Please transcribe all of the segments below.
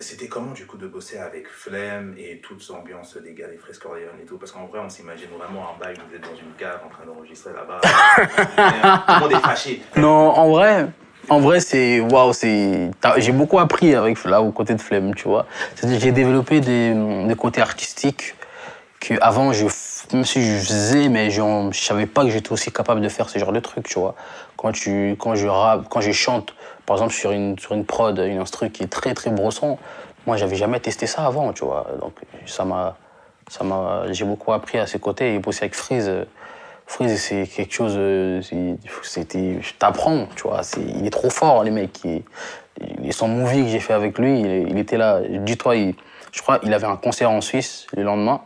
C'était comment du coup de bosser avec Flemme et toute l'ambiance des gars, les Frescorion et tout? Parce qu'en vrai, on s'imagine vraiment un bail, vous êtes dans une cave en train d'enregistrer là-bas. Tout le monde est fâché. Non, en vrai, c'est waouh, j'ai beaucoup appris avec là aux côtés de Flemme, tu vois. C'est-à-dire j'ai développé des côtés artistiques que avant même si je faisais, mais je savais pas que j'étais aussi capable de faire ce genre de trucs, tu vois. Quand je rappe, quand je chante, par exemple sur une prod, une instru qui est très très brosson, moi j'avais jamais testé ça avant, tu vois. Donc j'ai beaucoup appris à ses côtés et bosser avec Freeze. Freeze, c'est quelque chose, t'apprends, tu vois. Il est trop fort, les mecs. Son movie que j'ai fait avec lui, il était là. Dis-toi, je crois qu'il avait un concert en Suisse le lendemain,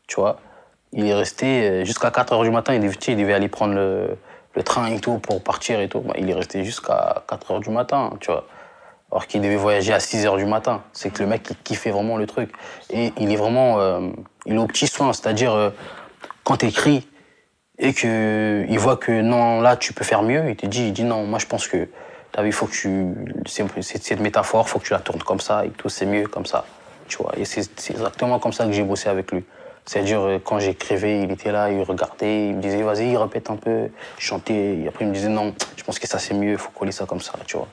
tu vois. Il est resté jusqu'à 4h du matin. Il devait aller prendre le train et tout pour partir et tout. Bah, il est resté jusqu'à 4h du matin, tu vois. Alors qu'il devait voyager à 6h du matin. C'est que le mec, il kiffait vraiment le truc. Et il est vraiment... il est au petit soin, c'est-à-dire quand t'écris et qu'il voit que non, là, tu peux faire mieux, il dit non, moi je pense que t'as vu, il faut que cette métaphore, faut que tu la tournes comme ça et tout, c'est mieux comme ça, tu vois. Et c'est exactement comme ça que j'ai bossé avec lui. C'est-à-dire, quand j'écrivais, il était là, il regardait, il me disait, vas-y, répète un peu, je chantais, et après il me disait, non, je pense que ça c'est mieux, il faut coller ça comme ça, tu vois.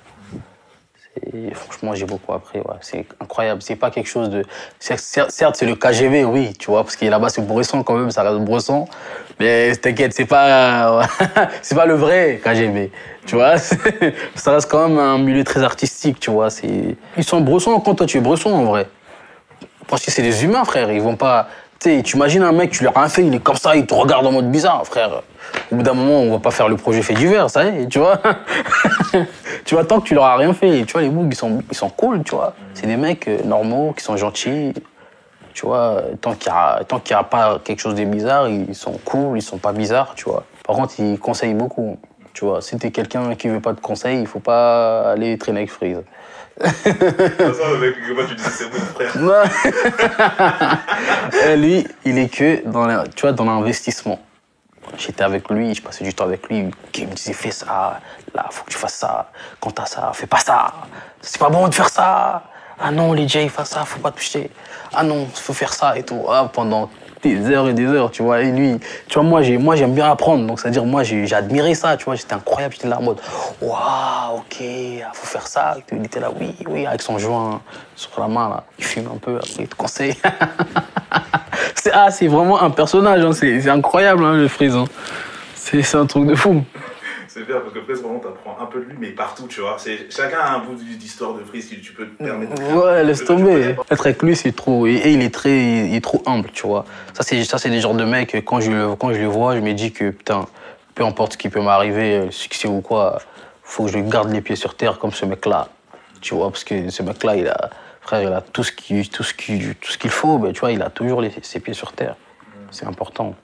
Franchement, j'ai beaucoup appris, ouais. C'est incroyable. C'est pas quelque chose de... Certes, c'est le KGB, oui, tu vois, parce que là-bas, c'est Bresson quand même, ça reste Bresson. Mais t'inquiète, c'est pas... c'est pas le vrai KGB, tu vois. Ça reste quand même un milieu très artistique, tu vois. Ils sont Bressons quand toi, tu es Bresson, en vrai. Parce que c'est des humains, frère. Ils vont pas... Tu imagines un mec, tu lui as rien fait, il est comme ça, il te regarde en mode bizarre, frère. Au bout d'un moment, on va pas faire le projet fait divers, ça y est, tu vois. Tu vois, tant que tu leur as rien fait, tu vois, les Bougs, ils sont cool, tu vois. C'est des mecs normaux, qui sont gentils, tu vois. Tant qu'il y a pas quelque chose de bizarre, ils sont cool, ils sont pas bizarres, tu vois. Par contre, ils conseillent beaucoup, tu vois. Si t'es quelqu'un qui veut pas de conseils, il faut pas aller traîner avec Freeze. C'est ça, le mec, moi tu disais c'est mon frère. Lui, il est que dans l'investissement. J'étais avec lui, je passais du temps avec lui, il me disait fais ça, là, faut que tu fasses ça, quand t'as ça, fais pas ça, c'est pas bon de faire ça, ah non, les Jay, fais ça, faut pas toucher, ah non, faut faire ça et tout, ah, pendant des heures et des heures, tu vois, et lui, tu vois, moi j'aime bien apprendre, donc c'est-à-dire, moi j'ai admiré ça, tu vois, j'étais incroyable, j'étais là en mode, waouh, ok, faut faire ça, il était là, oui, avec son joint sur la main, là, il fume un peu, après il te conseille. C'est vraiment un personnage, hein. C'est incroyable, hein, le Freeze. Hein. C'est un truc de fou. C'est bien, parce que Freeze, vraiment, t'apprends un peu de lui, mais partout, tu vois. Chacun a un bout d'histoire de Freeze que tu peux te permettre de faire. Ouais, laisse tomber. Être avec lui, c'est trop... Et il est trop humble, tu vois. Ça, c'est des genres de mecs, quand je le vois, je me dis que, putain, peu importe ce qui peut m'arriver, succès ou quoi, faut que je garde les pieds sur terre comme ce mec-là. Tu vois, parce que ce mec-là, frère, il a tout ce qu'il faut, ben, tu vois, il a toujours ses pieds sur terre. C'est important.